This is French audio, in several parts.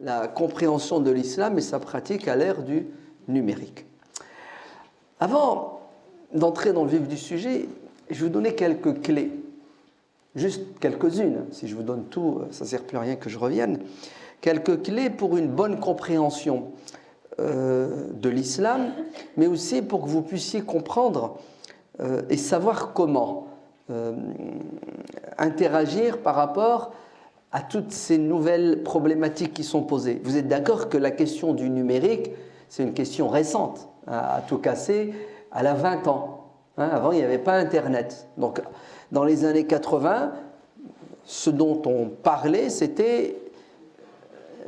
la compréhension de l'islam et sa pratique à l'ère du numérique. Avant d'entrer dans le vif du sujet, je vais vous donner quelques clés, juste quelques-unes. Si je vous donne tout, ça ne sert plus à rien que je revienne. Quelques clés pour une bonne compréhension de l'islam, mais aussi pour que vous puissiez comprendre et savoir comment interagir par rapport à toutes ces nouvelles problématiques qui sont posées. Vous êtes d'accord que la question du numérique, c'est une question récente, à tout casser, elle a 20 ans. Avant, il n'y avait pas Internet. Donc, dans les années 80, ce dont on parlait, c'était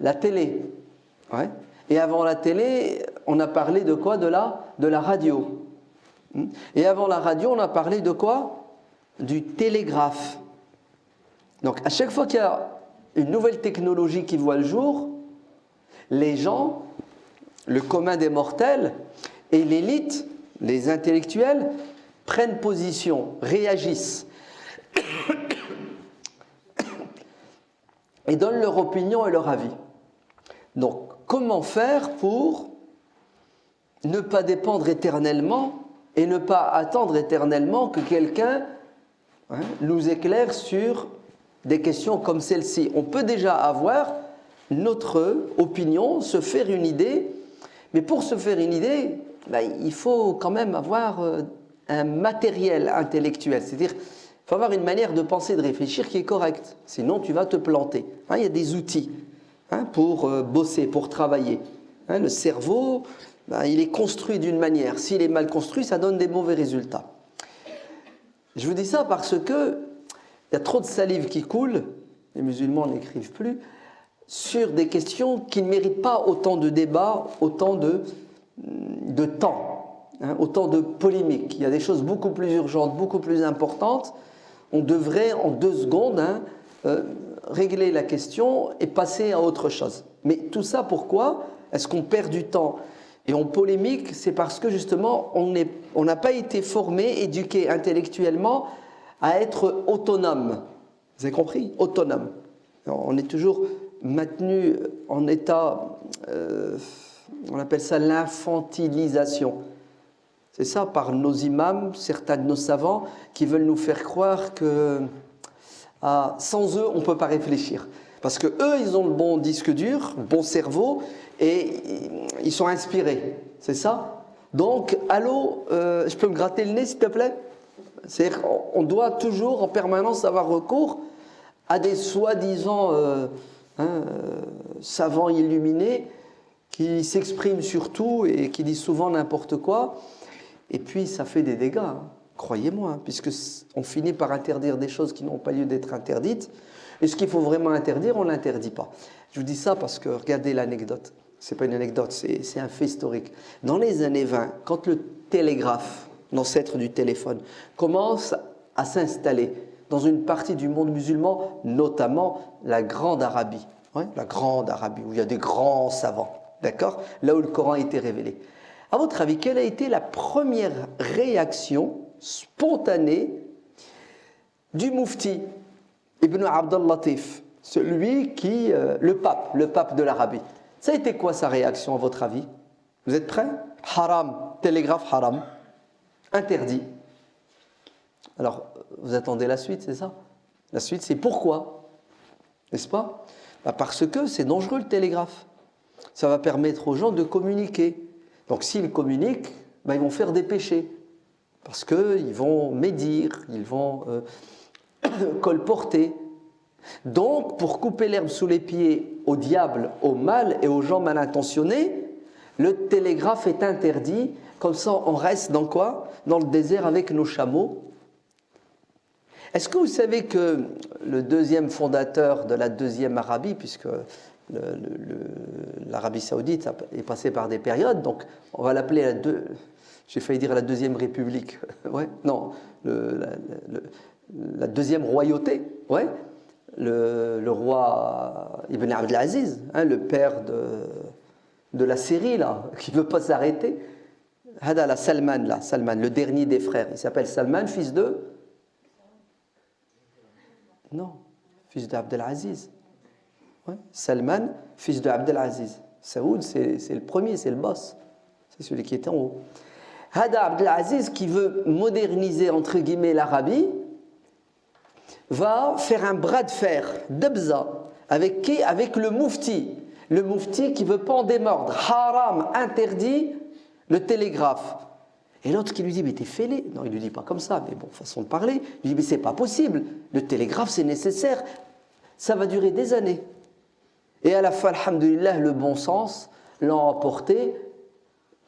la télé. Ouais. Et avant la télé, on a parlé de quoi? De la radio. Et avant la radio, on a parlé de quoi? Du télégraphe. Donc, à chaque fois qu'il y a une nouvelle technologie qui voit le jour, les gens, le commun des mortels et l'élite, les intellectuels, prennent position, réagissent et donnent leur opinion et leur avis. Donc, comment faire pour ne pas dépendre éternellement et ne pas attendre éternellement que quelqu'un nous éclaire sur des questions comme celle-ci? On peut déjà avoir notre opinion, se faire une idée, mais pour se faire une idée, il faut quand même avoir un matériel intellectuel, c'est-à-dire il faut avoir une manière de penser, de réfléchir qui est correcte, sinon tu vas te planter. Il y a des outils pour bosser, pour travailler. Le cerveau, il est construit d'une manière, s'il est mal construit, ça donne des mauvais résultats. Je vous dis ça parce que il y a trop de salive qui coule, les musulmans n'écrivent plus, sur des questions qui ne méritent pas autant de débats, autant de temps, autant de polémiques. Il y a des choses beaucoup plus urgentes, beaucoup plus importantes. On devrait en 2 secondes régler la question et passer à autre chose. Mais tout ça, pourquoi est-ce qu'on perd du temps? Et on polémique, c'est parce que justement, on n'a pas été formé, éduqué intellectuellement à être autonome. Vous avez compris? Autonome. On est toujours maintenu en état, on appelle ça l'infantilisation. C'est ça, par nos imams, certains de nos savants, qui veulent nous faire croire que sans eux, on ne peut pas réfléchir. Parce que eux, ils ont le bon disque dur, le bon cerveau, et ils sont inspirés. C'est ça? Donc, allô, je peux me gratter le nez, s'il te plaît? C'est-à-dire qu'on doit toujours, en permanence, avoir recours à des soi-disant savants illuminés qui s'expriment sur tout et qui disent souvent n'importe quoi. Et puis, ça fait des dégâts, croyez-moi, puisqu'on finit par interdire des choses qui n'ont pas lieu d'être interdites. Et ce qu'il faut vraiment interdire, on ne l'interdit pas. Je vous dis ça parce que, regardez l'anecdote. Ce n'est pas une anecdote, c'est un fait historique. Dans les années 20, quand le télégraphe, l'ancêtre du téléphone, commence à s'installer dans une partie du monde musulman, notamment la Grande Arabie, la Grande Arabie, où il y a des grands savants, d'accord? Là où le Coran a été révélé. À votre avis, quelle a été la première réaction spontanée du Mufti Ibn Abd al-Latif, celui qui, le pape de l'Arabie? Ça a été quoi sa réaction à votre avis? Vous êtes prêts? Haram, télégraphe haram, interdit. Alors, vous attendez la suite, c'est ça? La suite, c'est pourquoi? N'est-ce pas? Parce que c'est dangereux le télégraphe. Ça va permettre aux gens de communiquer. Donc s'ils communiquent, ils vont faire des péchés. Parce qu'ils vont médire, ils vont colporter. Donc, pour couper l'herbe sous les pieds au diable, au mal et aux gens mal intentionnés, le télégraphe est interdit. Comme ça, on reste dans quoi? Dans le désert avec nos chameaux. Est-ce que vous savez que le deuxième fondateur de la deuxième Arabie, puisque l'Arabie Saoudite est passée par des périodes, donc on va l'appeler j'ai failli dire la deuxième République, ouais, non, la deuxième royauté, ouais, le roi Ibn Abd al-Aziz, le père de la Syrie, là, qui ne veut pas s'arrêter. Hada, Salman, le dernier des frères, il s'appelle Salman, fils de... Non, fils d'Abd al-Aziz. Ouais. Salman, fils de Abdelaziz. Saoud, c'est le premier, c'est le boss. C'est celui qui est en haut. Hada Abdelaziz, qui veut moderniser, entre guillemets, l'Arabie, va faire un bras de fer, d'Abza, avec qui? Avec le Moufti. Le Moufti qui ne veut pas en démordre. Haram, interdit le télégraphe. Et l'autre qui lui dit, mais t'es fêlé. Non, il ne lui dit pas comme ça, mais bon, façon de parler. Il lui dit, mais c'est pas possible. Le télégraphe, c'est nécessaire. Ça va durer des années. Et à la fin, alhamdoulilah, le bon sens l'a emporté.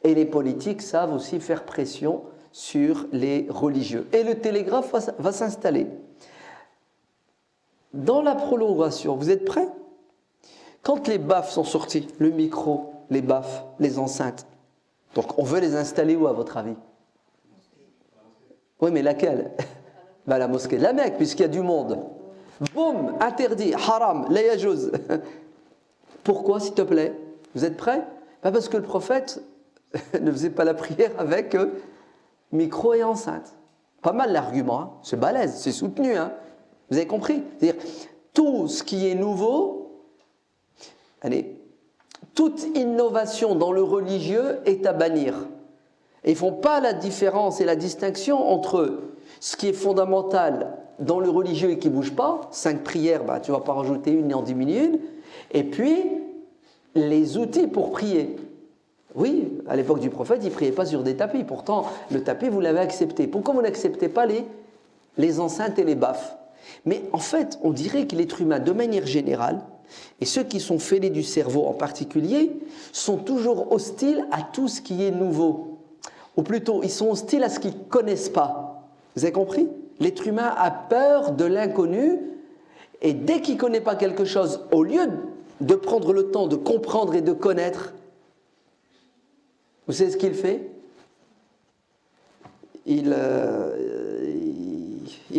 Et les politiques savent aussi faire pression sur les religieux. Et le télégraphe va s'installer. Dans la prolongation, vous êtes prêts? Quand les baffes sont sortis, le micro, les baffes, les enceintes, donc on veut les installer où à votre avis? Oui, mais laquelle? Ben, la mosquée de la Mecque, puisqu'il y a du monde. Boum, interdit, haram, la yajouz. Pourquoi, s'il te plaît? Vous êtes prêts? Ben parce que le prophète ne faisait pas la prière avec micro et enceinte. Pas mal l'argument, hein? C'est balèze, c'est soutenu. Hein? Vous avez compris? C'est-à-dire, tout ce qui est nouveau, allez, toute innovation dans le religieux est à bannir. Et ils ne font pas la différence et la distinction entre ce qui est fondamental dans le religieux et qui ne bouge pas, 5 prières, bah, tu ne vas pas rajouter une et en diminuer une, et puis les outils pour prier. Oui, à l'époque du prophète, il ne priait pas sur des tapis. Pourtant, le tapis, vous l'avez accepté. Pourquoi vous n'acceptez pas les enceintes et les baffes? Mais en fait, on dirait que l'être humain, de manière générale, et ceux qui sont fêlés du cerveau en particulier, sont toujours hostiles à tout ce qui est nouveau. Ou plutôt, ils sont hostiles à ce qu'ils ne connaissent pas. Vous avez compris? L'être humain a peur de l'inconnu, et dès qu'il ne connaît pas quelque chose, au lieu de prendre le temps de comprendre et de connaître, vous savez ce qu'il fait? Il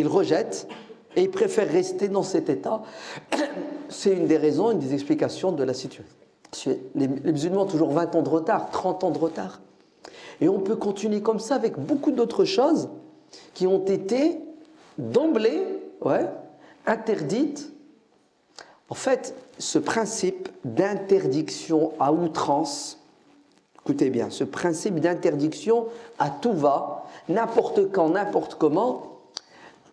rejette et il préfère rester dans cet état. C'est une des raisons, une des explications de la situation. Les musulmans ont toujours 20 ans de retard, 30 ans de retard. Et on peut continuer comme ça avec beaucoup d'autres choses qui ont été d'emblée interdites. En fait, ce principe d'interdiction à outrance, écoutez bien, ce principe d'interdiction à tout va, n'importe quand, n'importe comment,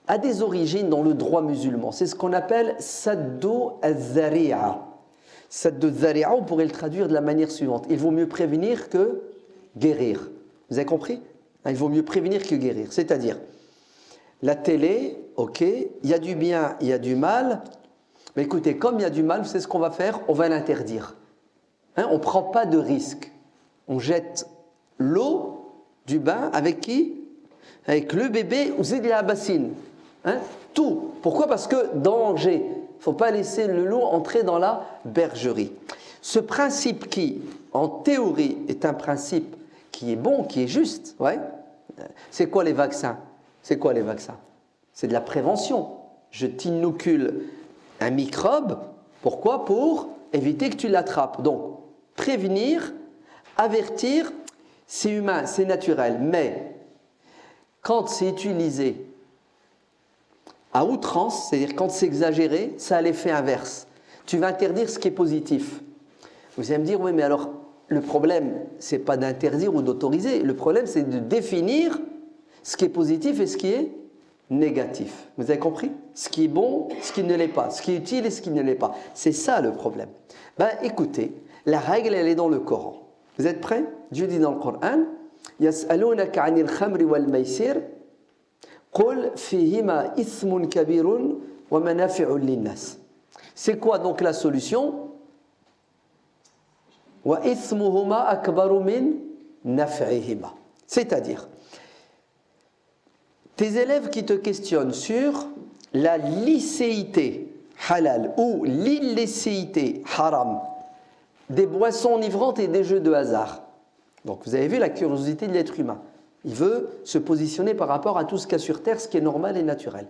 a des origines dans le droit musulman. C'est ce qu'on appelle saddu al-zari'a. Saddu al-zari'a, on pourrait le traduire de la manière suivante. Il vaut mieux prévenir que guérir. Vous avez compris? Il vaut mieux prévenir que guérir. C'est-à-dire, la télé, ok, il y a du bien, il y a du mal. Mais écoutez, comme il y a du mal, vous savez ce qu'on va faire? On va l'interdire. On ne prend pas de risque. On jette l'eau du bain avec qui? Avec le bébé ou Zid la bassine. Tout. Pourquoi? Parce que danger. Il ne faut pas laisser le loup entrer dans la bergerie. Ce principe qui, en théorie, est un principe qui est bon, qui est juste. Ouais. C'est quoi les vaccins? C'est quoi les vaccins? C'est de la prévention. Je t'inocule un microbe. Pourquoi? Pour éviter que tu l'attrapes. Donc, prévenir, avertir, c'est humain, c'est naturel. Mais quand c'est utilisé à outrance, c'est-à-dire quand c'est exagéré, ça a l'effet inverse. Tu vas interdire ce qui est positif. Vous allez me dire, oui, mais alors, le problème, ce n'est pas d'interdire ou d'autoriser. Le problème, c'est de définir ce qui est positif et ce qui est négatif. Vous avez compris? Ce qui est bon, ce qui ne l'est pas. Ce qui est utile et ce qui ne l'est pas. C'est ça le problème. Ben, écoutez, la règle, elle est dans le Coran. Vous êtes prêts? Dieu dit dans le Coran, يسألونك عن الخمر والميسر قل فيهما إثم كبير ومنافع للناس. C'est quoi donc la solution? وإثمهما أكبر من نفعهما. C'est-à-dire, tes élèves qui te questionnent sur la licéité halal ou l'illicéité haram des boissons enivrantes et des jeux de hasard. Donc vous avez vu la curiosité de l'être humain. Il veut se positionner par rapport à tout ce qu'il y a sur terre, ce qui est normal et naturel.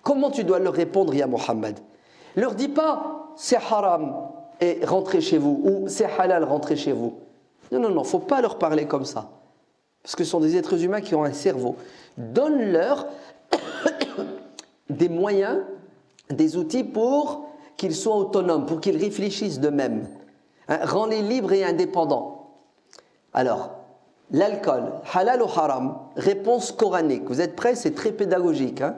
Comment tu dois leur répondre, ya Mohammed? Leur dis pas c'est haram et rentrez chez vous, ou c'est halal, rentrez chez vous. Non, il ne faut pas leur parler comme ça. Parce que ce sont des êtres humains qui ont un cerveau. Donne-leur des moyens, des outils pour qu'ils soient autonomes, pour qu'ils réfléchissent d'eux-mêmes. Hein, rends-les libres et indépendants. Alors, l'alcool, halal ou haram, réponse coranique. Vous êtes prêts? C'est très pédagogique. Hein?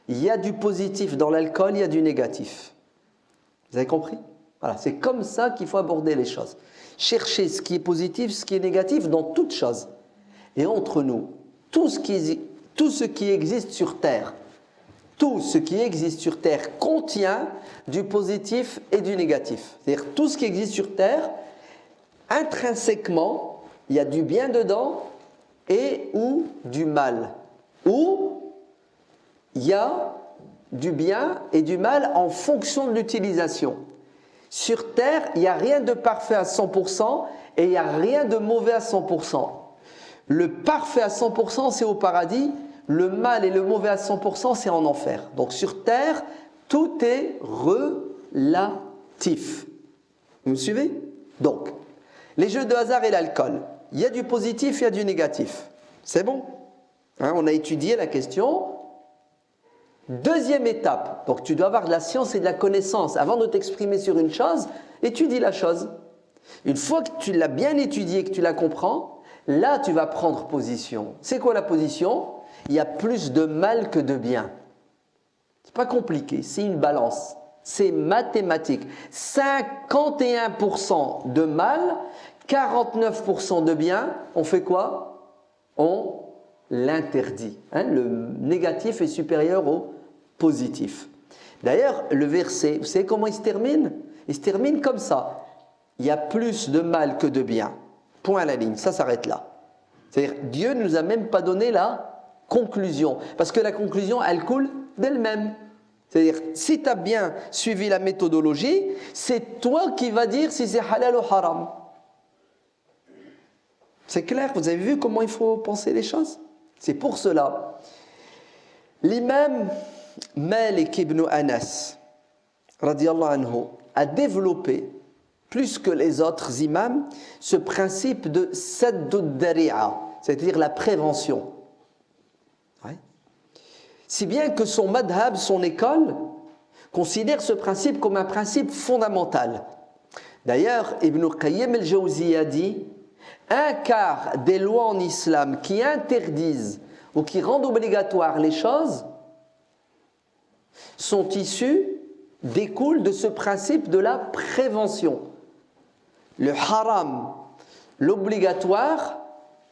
Il y a du positif dans l'alcool, il y a du négatif. Vous avez compris? Voilà, c'est comme ça qu'il faut aborder les choses. Chercher ce qui est positif, ce qui est négatif dans toute chose. Et entre nous, tout ce qui existe sur Terre, tout ce qui existe sur Terre contient du positif et du négatif. C'est-à-dire tout ce qui existe sur Terre, intrinsèquement, il y a du bien dedans et ou du mal. Ou il y a du bien et du mal en fonction de l'utilisation. Sur Terre, il n'y a rien de parfait à 100% et il n'y a rien de mauvais à 100%. Le parfait à 100%, c'est au paradis. Le mal et le mauvais à 100%, c'est en enfer. Donc sur Terre, tout est relatif. Vous me suivez? Donc, les jeux de hasard et l'alcool, il y a du positif, il y a du négatif. C'est bon? Hein, on a étudié la question. Deuxième étape, donc tu dois avoir de la science et de la connaissance. Avant de t'exprimer sur une chose, étudie la chose. Une fois que tu l'as bien étudiée, que tu la comprends, là tu vas prendre position. C'est quoi la position? Il y a plus de mal que de bien. C'est pas compliqué, c'est une balance. C'est mathématique. 51% de mal, 49% de bien, on fait quoi? On l'interdit. Hein, le négatif est supérieur au positif. D'ailleurs, le verset, vous savez comment il se termine? Il se termine comme ça. Il y a plus de mal que de bien. Point à la ligne, ça s'arrête là. C'est-à-dire, Dieu ne nous a même pas donné la conclusion. Parce que la conclusion, elle coule d'elle-même. C'est-à-dire, si tu as bien suivi la méthodologie, c'est toi qui vas dire si c'est halal ou haram. C'est clair? Vous avez vu comment il faut penser les choses? C'est pour cela. L'imam Malik ibn Anas, radiyallahu anhu, a développé, plus que les autres imams, ce principe de saddud dari'a, c'est-à-dire la prévention. Ouais. Si bien que son madhab, son école, considère ce principe comme un principe fondamental. D'ailleurs, Ibn Qayyim al-Jawzi a dit: un quart des lois en islam qui interdisent ou qui rendent obligatoires les choses sont issues, découlent de ce principe de la prévention. Le haram, l'obligatoire,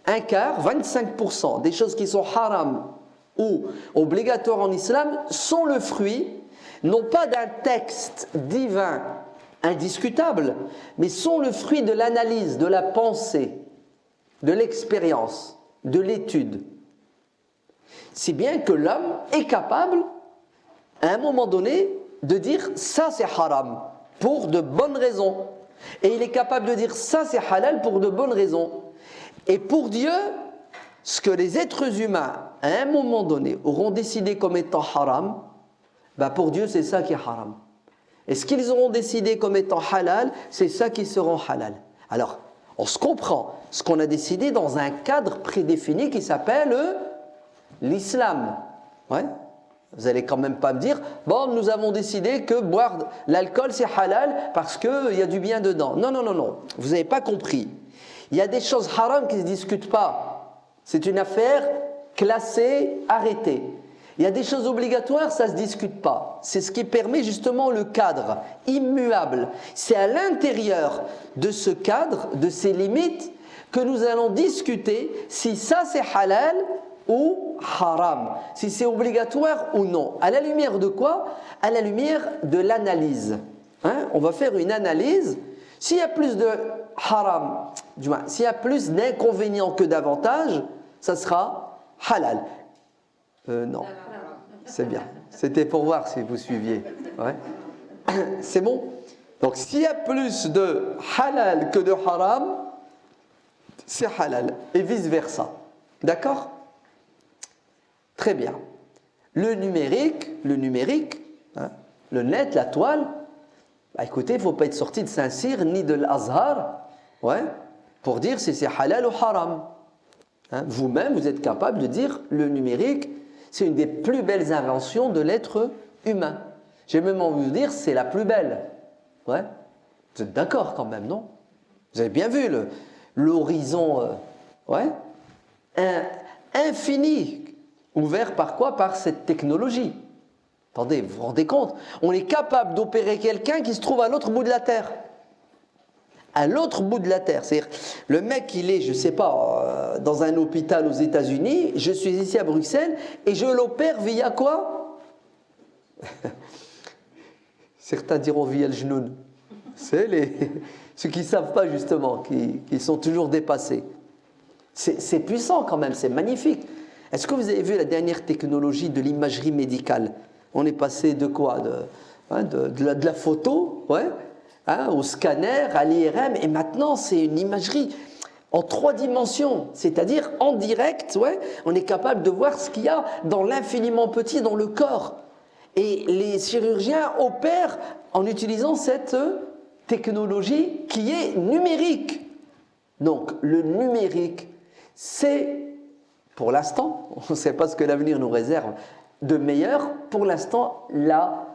un quart, 25% des choses qui sont haram ou obligatoires en islam sont le fruit, non pas d'un texte divin indiscutable, mais sont le fruit de l'analyse, de la pensée, de l'expérience, de l'étude. Si bien que l'homme est capable, à un moment donné, de dire ça c'est haram pour de bonnes raisons. Et il est capable de dire ça c'est halal pour de bonnes raisons. Et pour Dieu, ce que les êtres humains, à un moment donné, auront décidé comme étant haram, ben pour Dieu c'est ça qui est haram. Et ce qu'ils auront décidé comme étant halal, c'est ça qui seront halal. Alors, on se comprend ce qu'on a décidé dans un cadre prédéfini qui s'appelle l'islam. Ouais. Vous n'allez quand même pas me dire, bon, nous avons décidé que boire l'alcool c'est halal parce qu'il y a du bien dedans. Non, non, non, non. Vous n'avez pas compris. Il y a des choses haram qui ne se discutent pas. C'est une affaire classée, arrêtée. Il y a des choses obligatoires, ça ne se discute pas. C'est ce qui permet justement le cadre immuable. C'est à l'intérieur de ce cadre, de ces limites, que nous allons discuter si ça c'est halal ou haram, si c'est obligatoire ou non. À la lumière de quoi? À la lumière de l'analyse. Hein? On va faire une analyse. S'il y a plus de haram, du moins, s'il y a plus d'inconvénients que d'avantages, ça sera halal. Non, c'est bien. C'était pour voir si vous suiviez. Ouais. C'est bon? Donc s'il y a plus de halal que de haram, c'est halal. Et vice-versa. D'accord? Très bien. Le numérique, hein, le net, la toile, bah écoutez, il ne faut pas être sorti de Saint-Cyr ni de l'Azhar, ouais, pour dire si c'est halal ou haram. Hein, vous-même, vous êtes capable de dire le numérique, c'est une des plus belles inventions de l'être humain. J'ai même envie de dire, c'est la plus belle. Ouais. Vous êtes d'accord quand même, non? Vous avez bien vu l'horizon, ouais, infini, ouvert par quoi? Par cette technologie. Attendez, vous vous rendez compte? On est capable d'opérer quelqu'un qui se trouve à l'autre bout de la Terre. À l'autre bout de la Terre. C'est-à-dire, le mec, il est, je ne sais pas, dans un hôpital aux États-Unis, je suis ici à Bruxelles, et je l'opère via quoi? Certains diront via le genoun. C'est ceux qui ne savent pas justement, qui sont toujours dépassés. C'est puissant quand même, c'est magnifique. Est-ce que vous avez vu la dernière technologie de l'imagerie médicale? On est passé de quoi? De la photo, ouais, hein, au scanner, à l'IRM, et maintenant c'est une imagerie en 3 dimensions, c'est-à-dire en direct, ouais, on est capable de voir ce qu'il y a dans l'infiniment petit dans le corps. Et les chirurgiens opèrent en utilisant cette technologie qui est numérique. Donc le numérique, c'est, pour l'instant, on ne sait pas ce que l'avenir nous réserve de meilleur, pour l'instant, la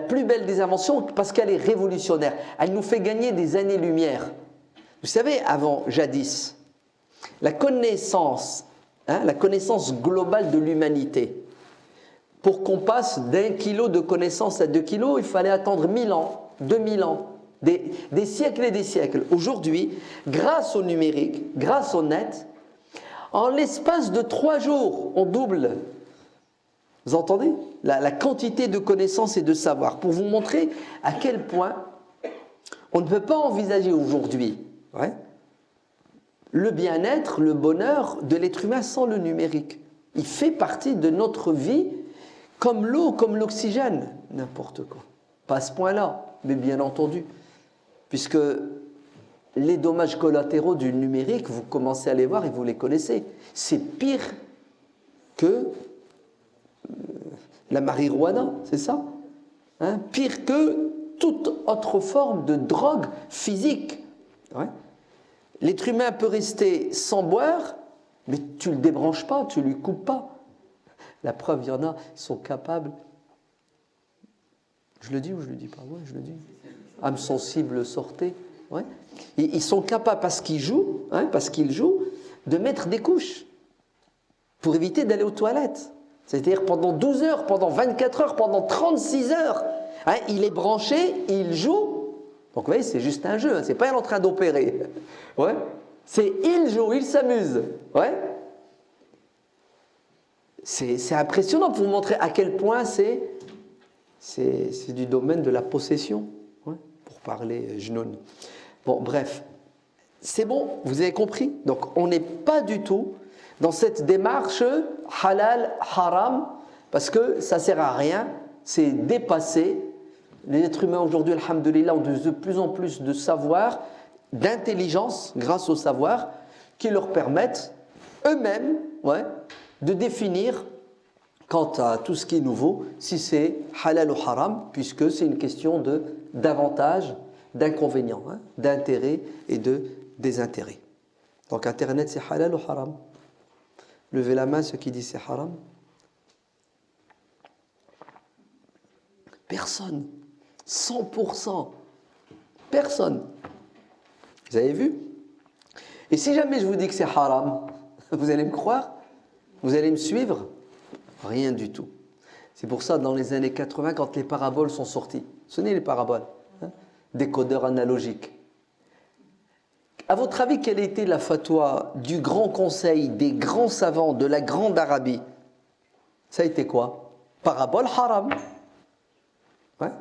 plus belle des inventions, parce qu'elle est révolutionnaire. Elle nous fait gagner des années-lumière. Vous savez, avant, jadis, la connaissance globale de l'humanité, pour qu'on passe d'1 kilo de connaissance à 2 kilos, il fallait attendre 1000 ans, 2000 ans, des siècles et des siècles. Aujourd'hui, grâce au numérique, grâce au net, en l'espace de 3 jours, on double. Vous entendez la quantité de connaissances et de savoir, pour vous montrer à quel point on ne peut pas envisager aujourd'hui, ouais, le bien-être, le bonheur de l'être humain sans le numérique. Il fait partie de notre vie comme l'eau, comme l'oxygène, n'importe quoi. Pas à ce point-là, mais bien entendu, puisque les dommages collatéraux du numérique, vous commencez à les voir et vous les connaissez. C'est pire que la marijuana, c'est ça, hein? Pire que toute autre forme de drogue physique. Ouais. L'être humain peut rester sans boire, mais tu ne le débranches pas, tu ne lui coupes pas. La preuve, il y en a, ils sont capables. Je le dis ou je ne le dis pas? Ouais, je le dis. Âme sensible, sortez. Ouais. Ils sont capables, parce qu'ils jouent, de mettre des couches pour éviter d'aller aux toilettes. C'est-à-dire pendant 12 heures, pendant 24 heures, pendant 36 heures. Hein, il est branché, il joue. Donc vous voyez, c'est juste un jeu, hein, c'est pas il est en train d'opérer. Ouais. C'est il joue, il s'amuse. Ouais. C'est impressionnant pour vous montrer à quel point c'est du domaine de la possession, ouais, pour parler genoun. Bon, bref, c'est bon, vous avez compris? Donc on n'est pas du tout dans cette démarche halal, haram, parce que ça ne sert à rien, c'est dépassé. Les êtres humains aujourd'hui, alhamdoulilah, ont de plus en plus de savoir, d'intelligence, grâce au savoir, qui leur permettent eux-mêmes, ouais, de définir, quant à tout ce qui est nouveau, si c'est halal ou haram, puisque c'est une question d'avantages, d'inconvénients, hein, d'intérêts et de désintérêts. Donc Internet, c'est halal ou haram? Levez la main ceux qui disent c'est haram. Personne. 100%. Personne. Vous avez vu? Et si jamais je vous dis que c'est haram, vous allez me croire? Vous allez me suivre? Rien du tout. C'est pour ça, dans les années 80, quand les paraboles sont sorties, ce n'est les paraboles, hein, décodeurs analogiques. À votre avis, quelle était la fatwa du grand conseil des grands savants de la grande Arabie? Ça a été quoi? Parabole haram. Ouais.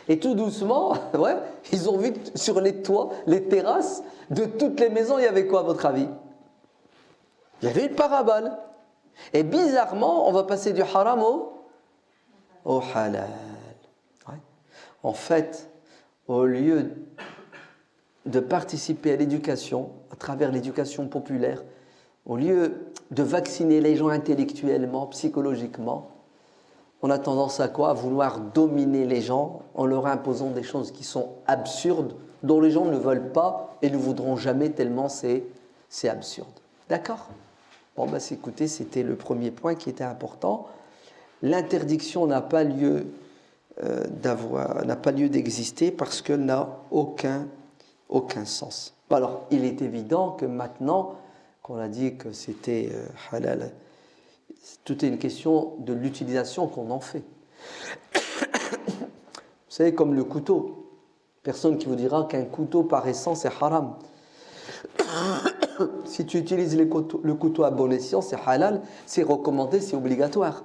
Et tout doucement, ouais, ils ont vu sur les toits, les terrasses de toutes les maisons, il y avait quoi à votre avis? Il y avait une parabole. Et bizarrement, on va passer du haram au halal. Ouais. En fait, au lieu de participer à l'éducation, à travers l'éducation populaire, au lieu de vacciner les gens intellectuellement, psychologiquement, on a tendance à quoi? À vouloir dominer les gens en leur imposant des choses qui sont absurdes, dont les gens ne veulent pas et ne voudront jamais tellement c'est absurde. D'accord? Bon, bah, écoutez, c'était le premier point qui était important. L'interdiction n'a pas lieu n'a pas lieu d'exister parce qu'elle n'a aucun sens. Alors, il est évident que maintenant qu'on a dit que c'était halal, tout est une question de l'utilisation qu'on en fait. Vous savez, comme le couteau. Personne qui vous dira qu'un couteau par essence est haram. Si tu utilises le couteau à bon escient, c'est halal, c'est recommandé, c'est obligatoire.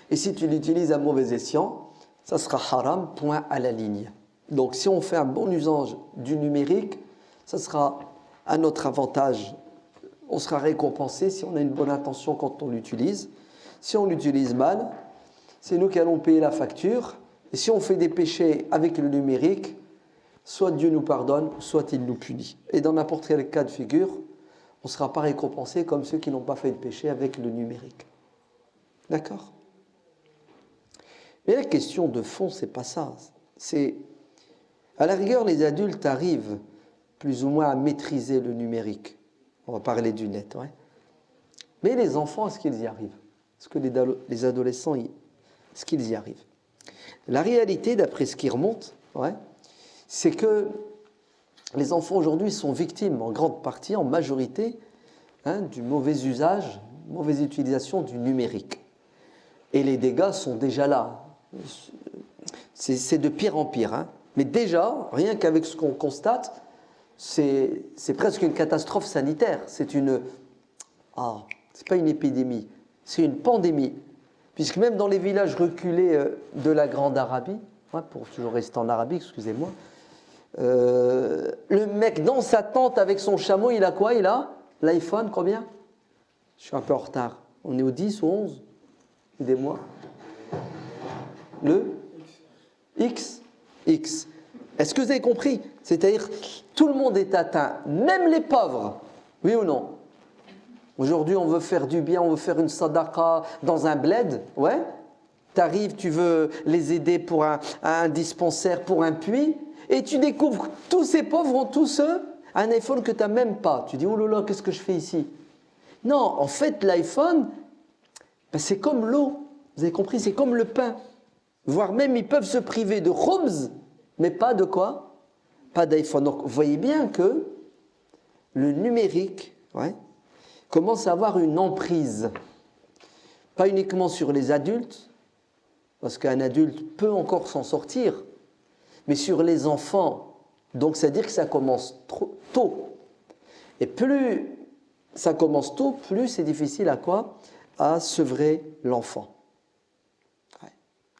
Et si tu l'utilises à mauvais escient, ça sera haram, point à la ligne. Donc si on fait un bon usage du numérique, ça sera à notre avantage. On sera récompensé si on a une bonne intention quand on l'utilise. Si on l'utilise mal, c'est nous qui allons payer la facture. Et si on fait des péchés avec le numérique, soit Dieu nous pardonne, soit il nous punit. Et dans n'importe quel cas de figure, on ne sera pas récompensé comme ceux qui n'ont pas fait de péché avec le numérique. D'accord ? Mais la question de fond, c'est pas ça. C'est, à la rigueur, les adultes arrivent plus ou moins à maîtriser le numérique. On va parler du net, ouais. Mais les enfants, est-ce qu'ils y arrivent? Est-ce que les adolescents, est-ce qu'ils y arrivent? La réalité, d'après ce qui remonte, ouais, c'est que les enfants aujourd'hui sont victimes en grande partie, en majorité, du mauvais usage, mauvaise utilisation du numérique. Et les dégâts sont déjà là. C'est de pire en pire. Hein. Mais déjà, rien qu'avec ce qu'on constate, c'est presque une catastrophe sanitaire. C'est pas une épidémie, c'est une pandémie. Puisque même dans les villages reculés de la Grande Arabie, pour toujours rester en Arabie, excusez-moi, le mec dans sa tente avec son chameau, il a quoi? Il a l'iPhone, combien? Je suis un peu en retard. On est au 10 ou 11? Aidez-moi. Le X. Est-ce que vous avez compris? C'est-à-dire, tout le monde est atteint, même les pauvres. Oui ou non? Aujourd'hui, on veut faire du bien, on veut faire une sadaqa dans un bled. Ouais. Tu arrives, tu veux les aider pour un dispensaire, pour un puits, et tu découvres que tous ces pauvres ont tous un iPhone que tu n'as même pas. Tu dis, oh là là, qu'est-ce que je fais ici? Non, en fait, l'iPhone, c'est comme l'eau. Vous avez compris? C'est comme le pain. Voire même, ils peuvent se priver de khubz, mais pas de quoi? Pas d'iPhone. Donc, vous voyez bien que le numérique, commence à avoir une emprise. Pas uniquement sur les adultes, parce qu'un adulte peut encore s'en sortir, mais sur les enfants. Donc, c'est-à-dire que ça commence tôt. Et plus ça commence tôt, plus c'est difficile à quoi? À sevrer l'enfant.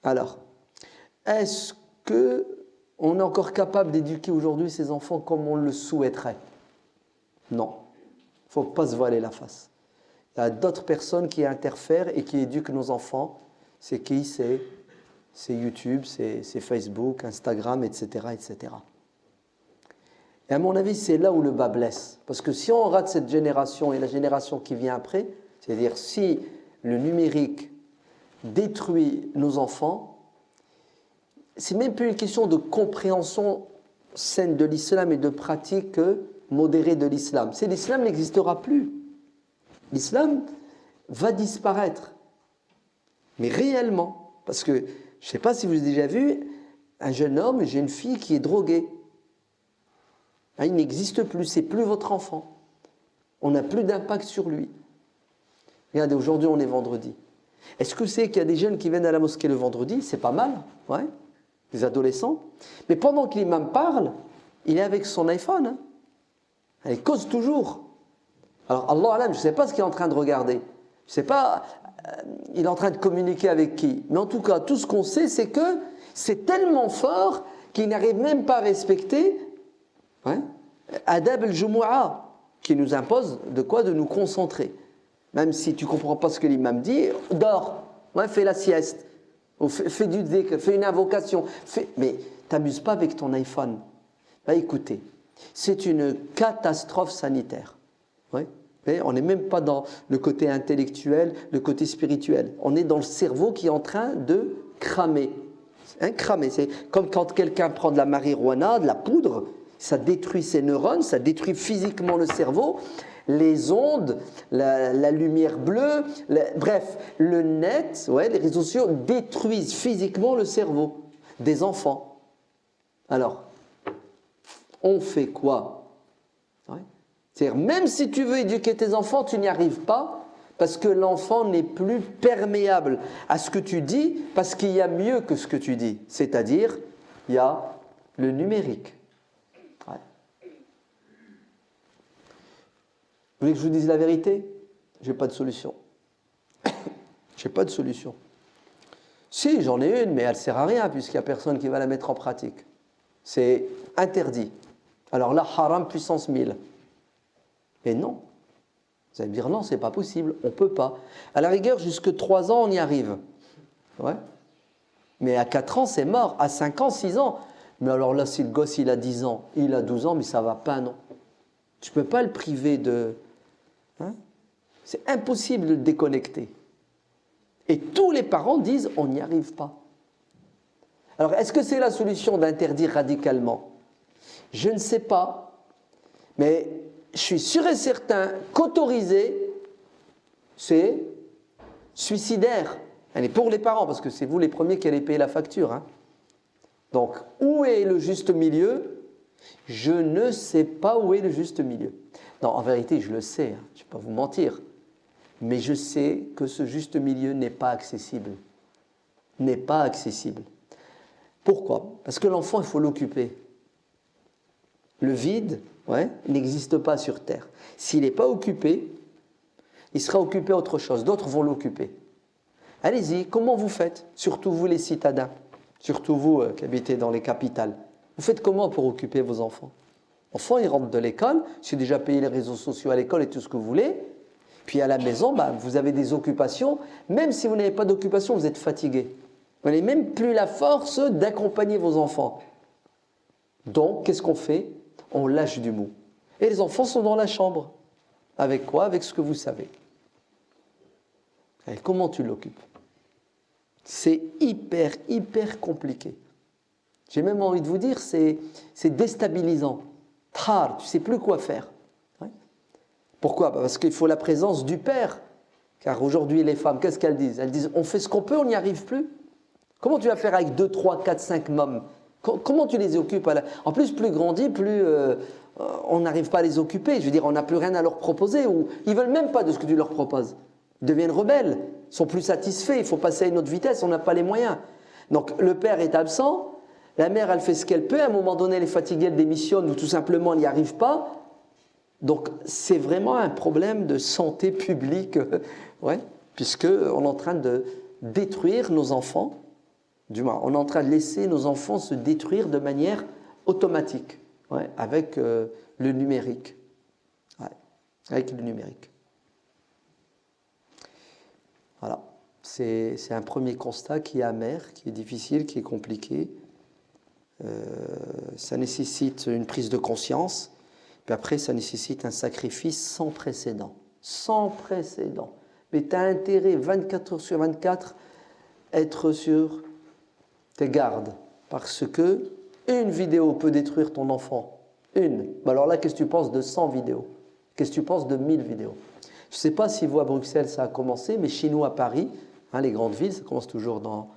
Alors, est-ce qu'on est encore capable d'éduquer aujourd'hui ces enfants comme on le souhaiterait? Non. Il ne faut pas se voiler la face. Il y a d'autres personnes qui interfèrent et qui éduquent nos enfants. C'est qui? C'est YouTube, c'est Facebook, Instagram, etc., etc. Et à mon avis, c'est là où le bas blesse. Parce que si on rate cette génération et la génération qui vient après, c'est-à-dire si le numérique détruit nos enfants, c'est même plus une question de compréhension saine de l'islam et de pratique modérée de l'islam. C'est l'islam n'existera plus. L'islam va disparaître. Mais réellement. Parce que, je ne sais pas si vous avez déjà vu un jeune homme, une jeune fille qui est droguée. Il n'existe plus, c'est plus votre enfant. On n'a plus d'impact sur lui. Regardez, aujourd'hui on est vendredi. Est-ce que c'est qu'il y a des jeunes qui viennent à la mosquée le vendredi? C'est pas mal, ouais, des adolescents. Mais pendant que l'imam parle, il est avec son iPhone. Il cause toujours. Alors, Allah alam, je ne sais pas ce qu'il est en train de regarder. Je ne sais pas, il est en train de communiquer avec qui. Mais en tout cas, tout ce qu'on sait, c'est que c'est tellement fort qu'il n'arrive même pas à respecter Adab al-Jumu'ah, qui nous impose de quoi? De nous concentrer. Même si tu ne comprends pas ce que l'imam dit, dors, fais la sieste, ou fais du dhikr, fais une invocation. Mais t'amuses pas avec ton iPhone. Écoutez, c'est une catastrophe sanitaire. On n'est même pas dans le côté intellectuel, le côté spirituel. On est dans le cerveau qui est en train de cramer. Cramer, c'est comme quand quelqu'un prend de la marijuana, de la poudre, ça détruit ses neurones, ça détruit physiquement le cerveau. les ondes, la lumière bleue, bref, le net, ouais, les réseaux sociaux détruisent physiquement le cerveau des enfants. Alors, on fait quoi? Ouais. C'est-à-dire, même si tu veux éduquer tes enfants, tu n'y arrives pas parce que l'enfant n'est plus perméable à ce que tu dis, parce qu'il y a mieux que ce que tu dis. C'est-à-dire, il y a le numérique. Ouais. Vous voulez que je vous dise la vérité? J'ai pas de solution. J'ai pas de solution. Si, j'en ai une, mais elle ne sert à rien puisqu'il n'y a personne qui va la mettre en pratique. C'est interdit. Alors là, haram puissance 1000. Et non. Vous allez me dire non, c'est pas possible, on ne peut pas. À la rigueur, jusque 3 ans, on y arrive. Ouais. Mais à 4 ans, c'est mort. À 5 ans, 6 ans. Mais alors là, si le gosse, il a 10 ans, il a 12 ans, mais ça ne va pas, non. Tu ne peux pas le priver de... Hein? C'est impossible de le déconnecter. Et tous les parents disent, on n'y arrive pas. Alors, est-ce que c'est la solution d'interdire radicalement? Je ne sais pas. Mais je suis sûr et certain qu'autoriser, c'est suicidaire. Allez, pour les parents, parce que c'est vous les premiers qui allez payer la facture. Hein. Donc, où est le juste milieu? Je ne sais pas où est le juste milieu. Non, en vérité, je le sais, hein, je ne vais pas vous mentir. Mais je sais que ce juste milieu n'est pas accessible. N'est pas accessible. Pourquoi? Parce que l'enfant, il faut l'occuper. Le vide, ouais, n'existe pas sur Terre. S'il n'est pas occupé, il sera occupé à autre chose. D'autres vont l'occuper. Allez-y, comment vous faites? Surtout vous les citadins, surtout vous qui habitez dans les capitales. Vous faites comment pour occuper vos enfants? L'enfant, il rentre de l'école, j'ai déjà payé les réseaux sociaux à l'école et tout ce que vous voulez. Puis à la maison, bah, vous avez des occupations. Même si vous n'avez pas d'occupation, vous êtes fatigué. Vous n'avez même plus la force d'accompagner vos enfants. Donc, qu'est-ce qu'on fait? On lâche du mou. Et les enfants sont dans la chambre. Avec quoi? Avec ce que vous savez. Et comment tu l'occupes? C'est hyper, hyper compliqué. J'ai même envie de vous dire, c'est déstabilisant. Trar, tu ne sais plus quoi faire. Ouais. Pourquoi? Parce qu'il faut la présence du père. Car aujourd'hui, les femmes, qu'est-ce qu'elles disent? Elles disent, on fait ce qu'on peut, on n'y arrive plus. Comment tu vas faire avec 2, 3, 4, 5 mômes? Comment tu les occupes? En plus, plus grandit, plus on n'arrive pas à les occuper. Je veux dire, on n'a plus rien à leur proposer. Ou ils ne veulent même pas de ce que tu leur proposes. Ils deviennent rebelles, ils sont plus satisfaits. Il faut passer à une autre vitesse, on n'a pas les moyens. Donc le père est absent, la mère, elle fait ce qu'elle peut. À un moment donné, elle est fatiguée, elle démissionne ou tout simplement, elle n'y arrive pas. Donc c'est vraiment un problème de santé publique, ouais, puisqu'on est en train de détruire nos enfants. Du moins, on est en train de laisser nos enfants se détruire de manière automatique, ouais, avec le numérique. Ouais, avec le numérique. Voilà, c'est un premier constat qui est amer, qui est difficile, qui est compliqué. Ça nécessite une prise de conscience, puis après ça nécessite un sacrifice sans précédent. Sans précédent. Mais tu as intérêt 24 heures sur 24 être sur tes gardes, parce que une vidéo peut détruire ton enfant. Une. Alors là, qu'est-ce que tu penses de 100 vidéos? Qu'est-ce que tu penses de 1000 vidéos? Je ne sais pas si vous, à Bruxelles, ça a commencé, mais chez nous, à Paris, hein, les grandes villes, ça commence toujours dans...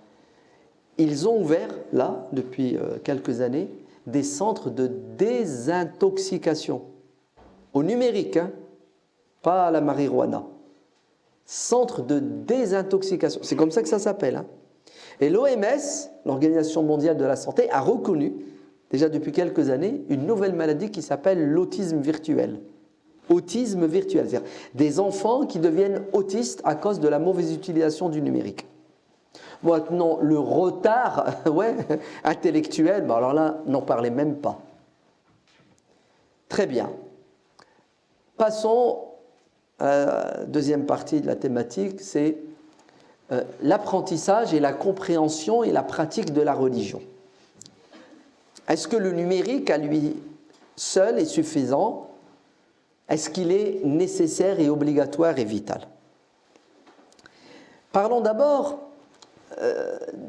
Ils ont ouvert, là, depuis quelques années, des centres de désintoxication. Au numérique, hein, pas à la marijuana. Centre de désintoxication. C'est comme ça que ça s'appelle. Hein. Et l'OMS, l'Organisation mondiale de la santé, a reconnu, déjà depuis quelques années, une nouvelle maladie qui s'appelle l'autisme virtuel. Autisme virtuel, c'est-à-dire des enfants qui deviennent autistes à cause de la mauvaise utilisation du numérique. Maintenant, le retard ouais, intellectuel, ben alors là, n'en parlez même pas. Très bien. Passons à la deuxième partie de la thématique, c'est l'apprentissage et la compréhension et la pratique de la religion. Est-ce que le numérique, à lui seul, est suffisant? Est-ce qu'il est nécessaire et obligatoire et vital? Parlons d'abord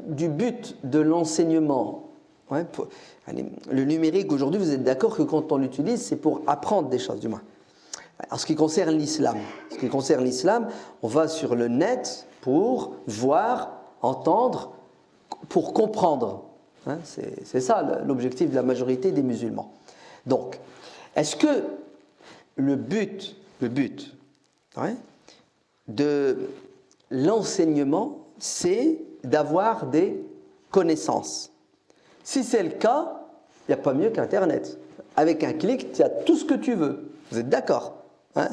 du but de l'enseignement. Ouais, le numérique, aujourd'hui, vous êtes d'accord que quand on l'utilise, c'est pour apprendre des choses, du moins. En ce qui concerne l'islam, on va sur le net pour voir, entendre, pour comprendre. Hein, c'est ça l'objectif de la majorité des musulmans. Donc, est-ce que le but ouais, de l'enseignement, c'est d'avoir des connaissances? Si c'est le cas, il n'y a pas mieux qu'Internet. Avec un clic, tu as tout ce que tu veux. Vous êtes d'accord? Hein?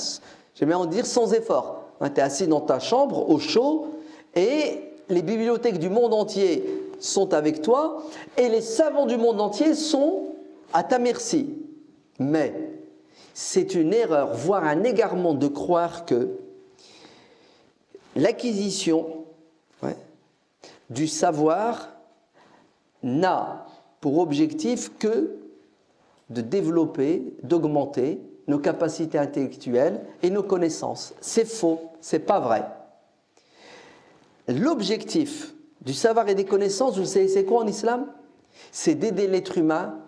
J'aime bien en dire sans effort. Hein, tu es assis dans ta chambre, au chaud, et les bibliothèques du monde entier sont avec toi, et les savants du monde entier sont à ta merci. Mais c'est une erreur, voire un égarement de croire que l'acquisition du savoir n'a pour objectif que de développer, d'augmenter nos capacités intellectuelles et nos connaissances. C'est faux, c'est pas vrai. L'objectif du savoir et des connaissances, vous savez c'est quoi en islam? C'est d'aider l'être humain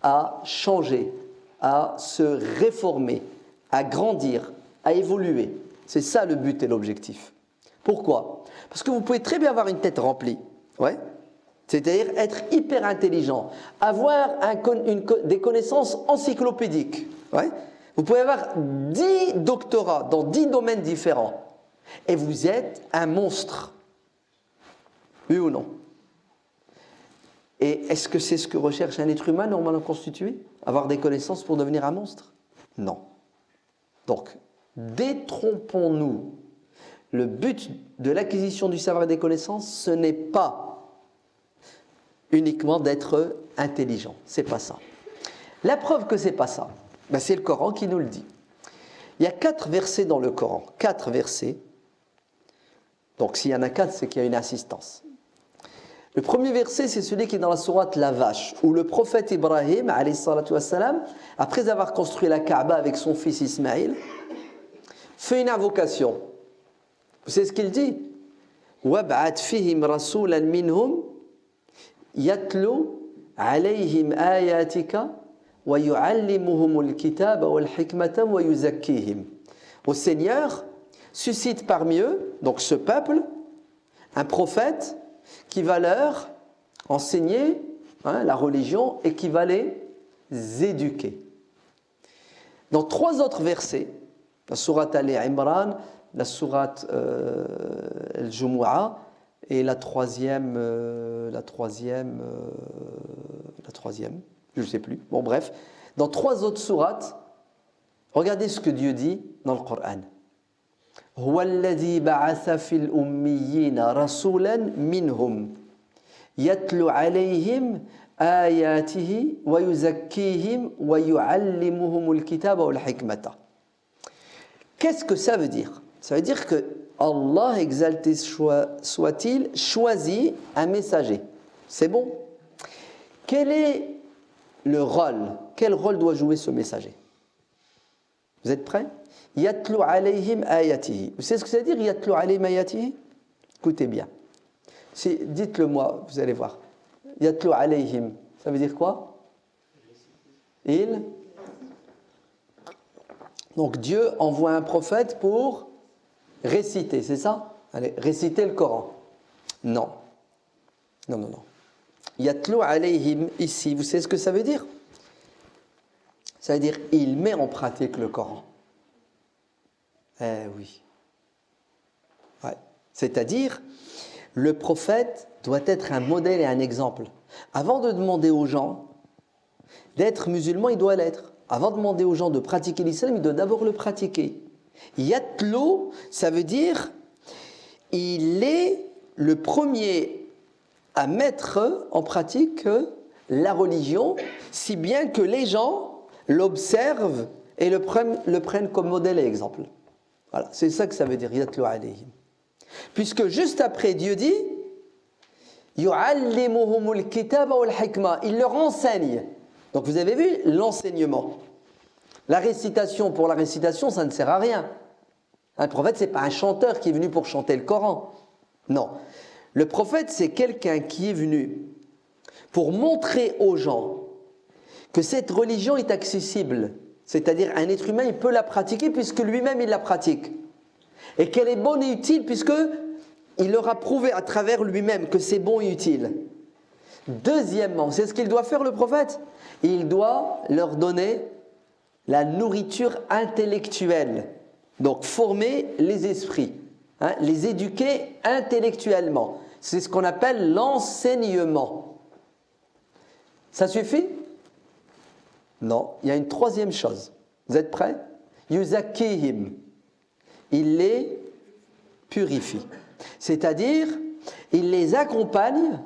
à changer, à se réformer, à grandir, à évoluer. C'est ça le but et l'objectif. Pourquoi? Parce que vous pouvez très bien avoir une tête remplie, ouais, c'est-à-dire être hyper intelligent, avoir des connaissances encyclopédiques. Ouais. Vous pouvez avoir 10 doctorats dans 10 domaines différents et vous êtes un monstre. Oui ou non? Et est-ce que c'est ce que recherche un être humain normalement constitué? Avoir des connaissances pour devenir un monstre? Non. Donc, détrompons-nous. Le but de l'acquisition du savoir et des connaissances, ce n'est pas uniquement d'être intelligent. C'est pas ça. La preuve que c'est pas ça, ben c'est le Coran qui nous le dit. Il y a 4 versets dans le Coran. 4 versets. Donc s'il y en a 4, c'est qu'il y a une insistance. Le premier verset, c'est celui qui est dans la sourate La Vache, où le prophète Ibrahim, alayhi salatu wassalam, après avoir construit la Kaaba avec son fils Ismaïl, fait une invocation. Vous savez ce qu'il dit? وَابْعَثْ فِيهِمْ رَسُولًا مِّنْهُمْ يَتْلُو عَلَيْهِمْ آيَاتِكَ وَيُعَلِّمُهُمُ الْكِتَابَ وَالْحِكْمَةَ وَيُزَكِّيهِمْ. Au Seigneur, suscite parmi eux, donc ce peuple, un prophète qui va leur enseigner la religion et qui va les éduquer. Dans 3 autres versets, la sourate Al-Imran, la sourate Al-Jumu'ah et la troisième, je ne sais plus. Bon bref, dans 3 autres sourates, regardez ce que Dieu dit dans le Coran. هو الذي بعث في الأميين رسولا منهم يتلو عليهم آياته ويزكيهم ويعلمهم الكتاب والحكمة. Qu'est-ce que ça veut dire? Ça veut dire que Allah, exalté soit-il, choisit un messager. C'est bon? Quel est le rôle? Quel rôle doit jouer ce messager? Vous êtes prêts? Yatlu alayhim ayatihi. Vous savez ce que ça veut dire, Yatlu alayhim ayatihi? Écoutez bien. Dites-le moi, vous allez voir. Yatlu alayhim, ça veut dire quoi? Donc Dieu envoie un prophète pour réciter, c'est ça? Allez, réciter le Coran. Non. Non. Yatlu alayhim, ici, vous savez ce que ça veut dire? Ça veut dire, il met en pratique le Coran. Eh oui. Ouais. C'est-à-dire, le prophète doit être un modèle et un exemple. Avant de demander aux gens d'être musulmans, il doit l'être. Avant de demander aux gens de pratiquer l'islam, il doit d'abord le pratiquer. Yatlo, ça veut dire, il est le premier à mettre en pratique la religion, si bien que les gens l'observent et le prennent comme modèle et exemple. Voilà, c'est ça que ça veut dire, yatlu alayhim. Puisque juste après, Dieu dit, yu'allimuhumul kitaba wal hikma, il leur enseigne. Donc vous avez vu l'enseignement. La récitation pour la récitation, ça ne sert à rien. Un prophète, ce n'est pas un chanteur qui est venu pour chanter le Coran. Non. Le prophète, c'est quelqu'un qui est venu pour montrer aux gens que cette religion est accessible c'est-à-dire un être humain, il peut la pratiquer puisque lui-même il la pratique. Et qu'elle est bonne et utile puisque il leur a prouvé à travers lui-même que c'est bon et utile. Deuxièmement, c'est ce qu'il doit faire le prophète. Il doit leur donner la nourriture intellectuelle. Donc former les esprits, les éduquer intellectuellement. C'est ce qu'on appelle l'enseignement. Ça suffit? Non, il y a une troisième chose. Vous êtes prêts? Yuzakihim. Il les purifie. C'est-à-dire, il les accompagne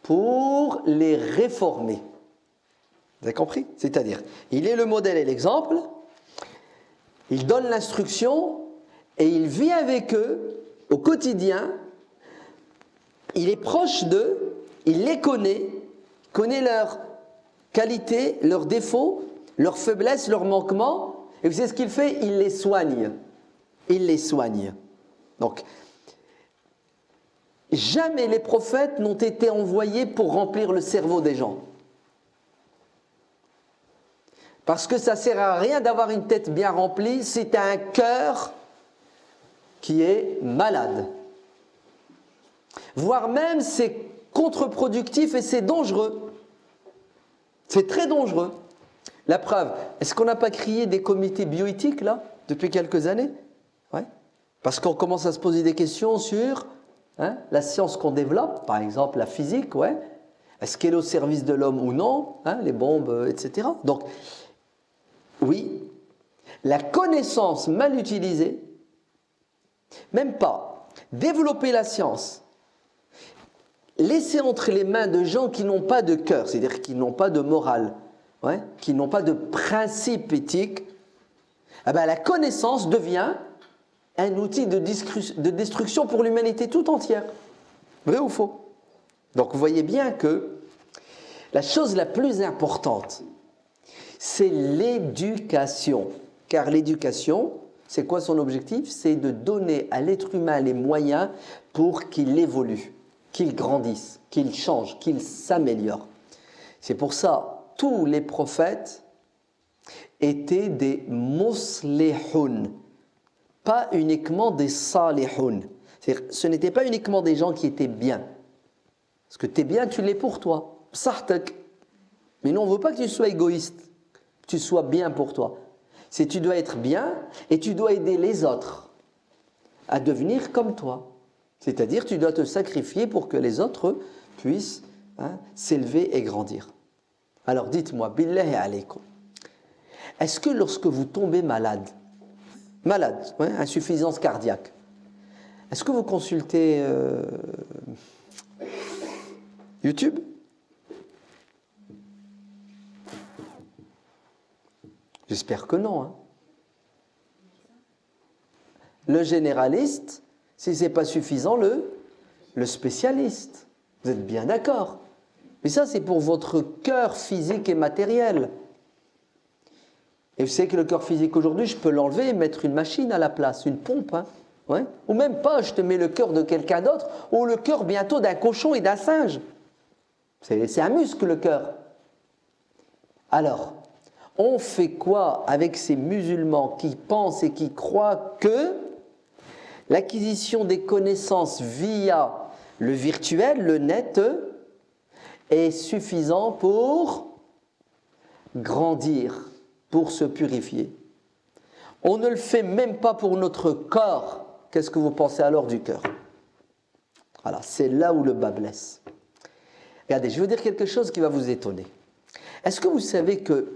pour les réformer. Vous avez compris? C'est-à-dire, il est le modèle et l'exemple, il donne l'instruction et il vit avec eux au quotidien, il est proche d'eux, il les connaît leurs qualités, leurs défauts, leurs faiblesses, leurs manquements, et vous savez ce qu'il fait? Il les soigne. Il les soigne. Donc, jamais les prophètes n'ont été envoyés pour remplir le cerveau des gens. Parce que ça ne sert à rien d'avoir une tête bien remplie si tu as un cœur qui est malade. Voire même c'est contre-productif et c'est dangereux. C'est très dangereux. La preuve, est-ce qu'on n'a pas créé des comités bioéthiques là, depuis quelques années? Ouais. Parce qu'on commence à se poser des questions sur la science qu'on développe, par exemple la physique, ouais. Est-ce qu'elle est au service de l'homme ou non, les bombes, etc. Donc, oui, la connaissance mal utilisée, même pas développer la science, laisser entre les mains de gens qui n'ont pas de cœur, c'est-à-dire qui n'ont pas de morale, qui n'ont pas de principe éthique, la connaissance devient un outil de destruction pour l'humanité tout entière. Vrai ou faux? Donc vous voyez bien que la chose la plus importante, c'est l'éducation. Car l'éducation, c'est quoi son objectif? C'est de donner à l'être humain les moyens pour qu'il évolue, qu'il grandisse, qu'il change, qu'il s'améliore. C'est pour ça, tous les prophètes étaient des muslihoun, pas uniquement des salihoun. Ce n'étaient pas uniquement des gens qui étaient bien. Parce que tu es bien, tu l'es pour toi. Sahtak. Mais nous, on ne veut pas que tu sois égoïste, que tu sois bien pour toi. C'est tu dois être bien et tu dois aider les autres à devenir comme toi. C'est-à-dire tu dois te sacrifier pour que les autres puissent s'élever et grandir. Alors dites-moi, billahi alaykoum, est-ce que lorsque vous tombez malade, insuffisance cardiaque, est-ce que vous consultez YouTube? J'espère que non. Le généraliste, si ce n'est pas suffisant, le spécialiste. Vous êtes bien d'accord? Mais ça, c'est pour votre cœur physique et matériel. Et vous savez que le cœur physique aujourd'hui, je peux l'enlever et mettre une machine à la place, une pompe. Ou même pas, je te mets le cœur de quelqu'un d'autre, ou le cœur bientôt d'un cochon et d'un singe. C'est un muscle, le cœur. Alors, on fait quoi avec ces musulmans qui pensent et qui croient que l'acquisition des connaissances via le virtuel, le net, est suffisant pour grandir, pour se purifier? On ne le fait même pas pour notre corps. Qu'est-ce que vous pensez alors du cœur? Voilà, c'est là où le bas blesse. Regardez, je veux dire quelque chose qui va vous étonner. Est-ce que vous savez que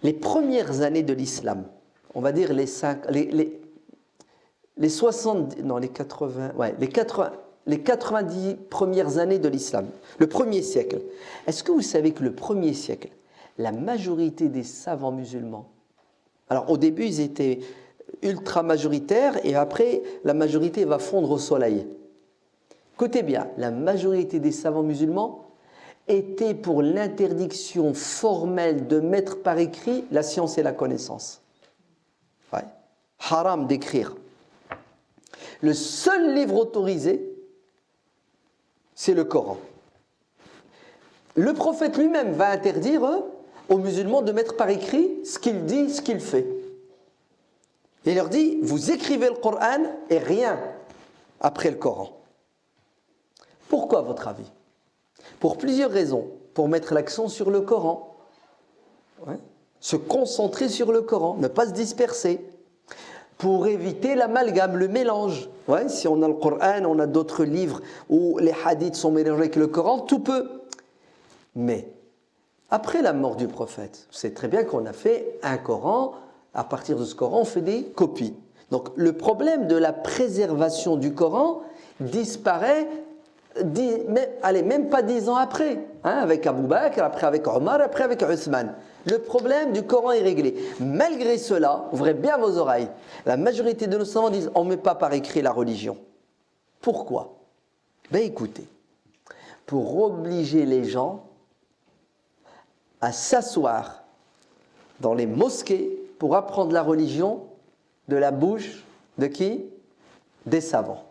les premières années de l'islam, on va dire les 90 premières années de l'islam, le premier siècle, est-ce que vous savez que le premier siècle, la majorité des savants musulmans, alors au début ils étaient ultra majoritaires et après la majorité va fondre au soleil. Écoutez bien, la majorité des savants musulmans étaient pour l'interdiction formelle de mettre par écrit la science et la connaissance. Haram d'écrire. Le seul livre autorisé, c'est le Coran. Le prophète lui-même va interdire aux musulmans de mettre par écrit ce qu'il dit, ce qu'il fait. Et il leur dit, vous écrivez le Coran et rien après le Coran. Pourquoi, à votre avis? Pour plusieurs raisons. Pour mettre l'accent sur le Coran. Ouais. Se concentrer sur le Coran, ne pas se disperser. Pour éviter l'amalgame, le mélange. Ouais, si on a le Coran, on a d'autres livres où les hadiths sont mélangés avec le Coran, tout peut. Mais, après la mort du prophète, c'est très bien qu'on a fait un Coran. À partir de ce Coran, on fait des copies. Donc, le problème de la préservation du Coran disparaît, même pas 10 ans après, hein, avec Abu Bakr, après avec Omar, après avec Othman. Le problème du Coran est réglé. Malgré cela, ouvrez bien vos oreilles, la majorité de nos savants disent on ne met pas par écrit la religion. Pourquoi? Ben écoutez, pour obliger les gens à s'asseoir dans les mosquées pour apprendre la religion de la bouche de qui? Des savants.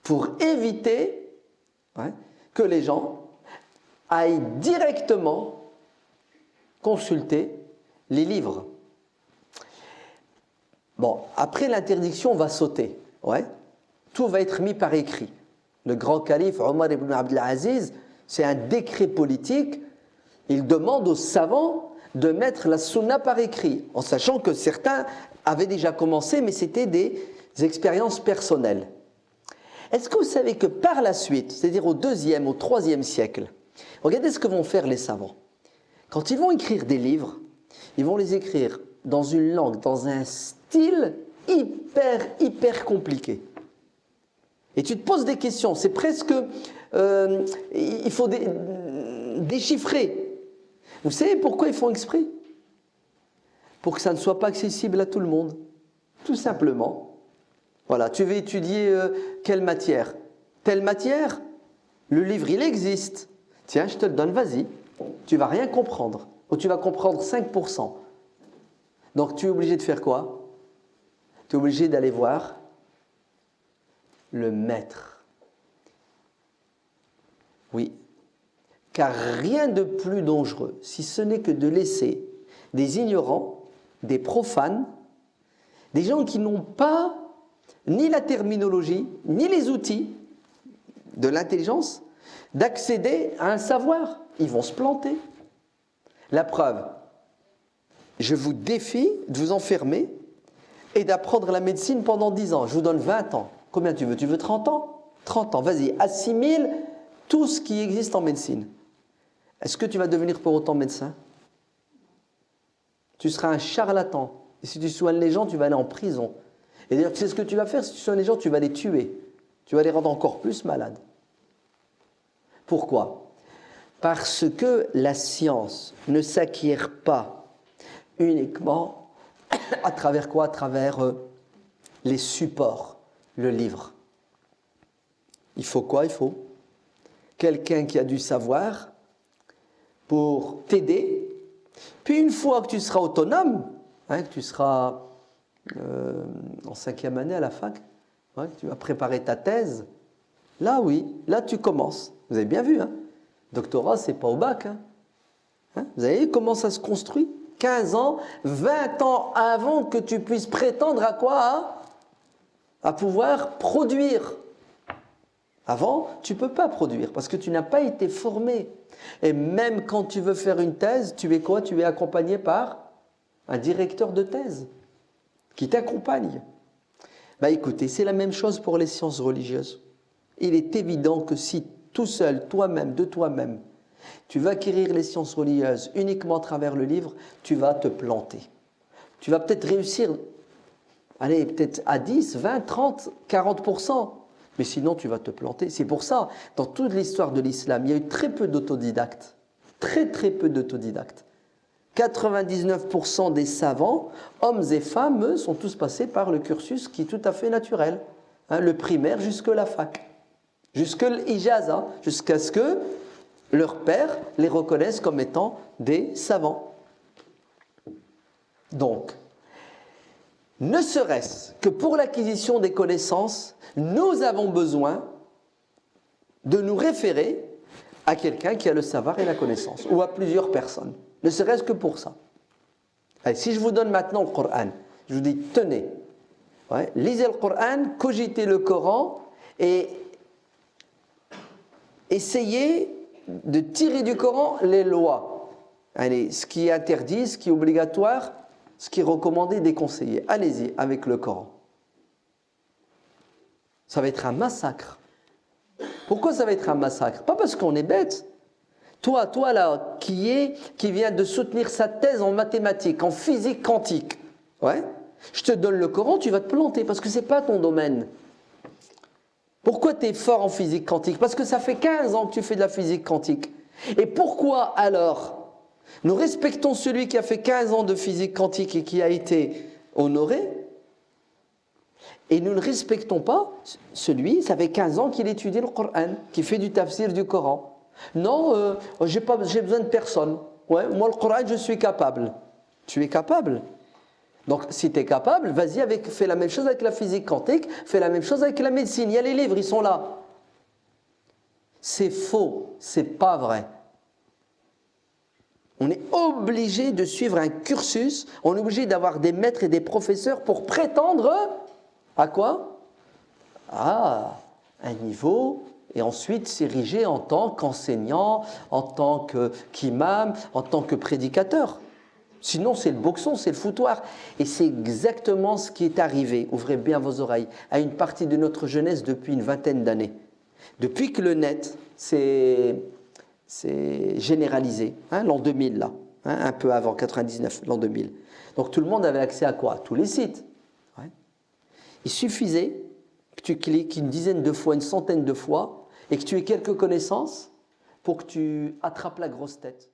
Pour éviter que les gens aillent directement consulter les livres. Bon, après l'interdiction, on va sauter. Ouais. Tout va être mis par écrit. Le grand calife Omar ibn Abdel Aziz, c'est un décret politique. Il demande aux savants de mettre la sunna par écrit, en sachant que certains avaient déjà commencé, mais c'était des expériences personnelles. Est-ce que vous savez que par la suite, c'est-à-dire au 2e, au 3e siècle, regardez ce que vont faire les savants. Quand ils vont écrire des livres, ils vont les écrire dans une langue, dans un style hyper compliqué. Et tu te poses des questions, c'est presque... il faut déchiffrer. Vous savez pourquoi ils font exprès? Pour que ça ne soit pas accessible à tout le monde. Tout simplement. Voilà, tu veux étudier quelle matière? Telle matière? Le livre, il existe. Tiens, je te le donne, vas-y. Tu ne vas rien comprendre. Ou tu vas comprendre 5%. Donc tu es obligé de faire quoi? Tu es obligé d'aller voir le maître. Oui. Car rien de plus dangereux, si ce n'est que de laisser des ignorants, des profanes, des gens qui n'ont pas ni la terminologie, ni les outils de l'intelligence, d'accéder à un savoir. Ils vont se planter. La preuve, je vous défie de vous enfermer et d'apprendre la médecine pendant 10 ans. Je vous donne 20 ans. Combien tu veux? Tu veux 30 ans? 30 ans, vas-y, assimile tout ce qui existe en médecine. Est-ce que tu vas devenir pour autant médecin? Tu seras un charlatan. Et si tu soignes les gens, tu vas aller en prison. Et d'ailleurs, tu sais ce que tu vas faire? Si tu soignes les gens, tu vas les tuer. Tu vas les rendre encore plus malades. Pourquoi? Parce que la science ne s'acquiert pas uniquement à travers quoi? À travers les supports, le livre. Il faut quoi? Il faut quelqu'un qui a du savoir pour t'aider. Puis une fois que tu seras autonome, que tu seras en 5e année à la fac, que tu vas préparer ta thèse, là oui, là tu commences. Vous avez bien vu, doctorat, c'est pas au bac. Vous avez vu comment ça se construit? 15 ans, 20 ans avant que tu puisses prétendre à quoi? À pouvoir produire. Avant, tu ne peux pas produire parce que tu n'as pas été formé. Et même quand tu veux faire une thèse, tu es quoi? Tu es accompagné par un directeur de thèse qui t'accompagne. Écoutez, c'est la même chose pour les sciences religieuses. Il est évident que si tout seul, toi-même, de toi-même, tu vas acquérir les sciences religieuses uniquement à travers le livre, tu vas te planter. Tu vas peut-être réussir, allez, peut-être à 10, 20, 30, 40%. Mais sinon, tu vas te planter. C'est pour ça, dans toute l'histoire de l'islam, il y a eu très peu d'autodidactes. Très peu d'autodidactes. 99% des savants, hommes et femmes, sont tous passés par le cursus qui est tout à fait naturel. Le primaire jusque la fac. Jusque l'ijaza. Jusqu'à ce que leurs pères les reconnaissent comme étant des savants. Donc, ne serait-ce que pour l'acquisition des connaissances, nous avons besoin de nous référer à quelqu'un qui a le savoir et la connaissance, ou à plusieurs personnes. ne serait-ce que pour ça. Allez, si je vous donne maintenant le Coran, je vous dis, tenez, ouais, lisez le Coran, cogitez le Coran et essayez de tirer du Coran les lois. Allez, ce qui est interdit, ce qui est obligatoire, ce qui est recommandé, déconseillé. Allez-y avec le Coran. Ça va être un massacre. Pourquoi ça va être un massacre? Pas parce qu'on est bête. Toi là, qui vient de soutenir sa thèse en mathématiques, en physique quantique, ouais, je te donne le Coran, tu vas te planter parce que ce n'est pas ton domaine. Pourquoi tu es fort en physique quantique? Parce que ça fait 15 ans que tu fais de la physique quantique. Et pourquoi alors nous respectons celui qui a fait 15 ans de physique quantique et qui a été honoré, et nous ne respectons pas celui, ça fait 15 ans qu'il étudie le Coran, qui fait du tafsir du Coran. Non, j'ai besoin de personne. Ouais, moi le Coran, je suis capable. Tu es capable. Donc si tu es capable, vas-y, fais la même chose avec la physique quantique, fais la même chose avec la médecine. Il y a les livres, ils sont là. C'est faux, c'est pas vrai. On est obligé de suivre un cursus, on est obligé d'avoir des maîtres et des professeurs pour prétendre à quoi? À un niveau, et ensuite s'ériger en tant qu'enseignant, en tant qu'imam, en tant que prédicateur. Sinon, c'est le boxon, c'est le foutoir. Et c'est exactement ce qui est arrivé, ouvrez bien vos oreilles, à une partie de notre jeunesse depuis une vingtaine d'années. Depuis que le net s'est généralisé, hein, l'an 2000 là, hein, un peu avant, 99, l'an 2000. Donc tout le monde avait accès à quoi? À tous les sites. Ouais. Il suffisait que tu cliques une dizaine de fois, une centaine de fois, et que tu aies quelques connaissances pour que tu attrapes la grosse tête.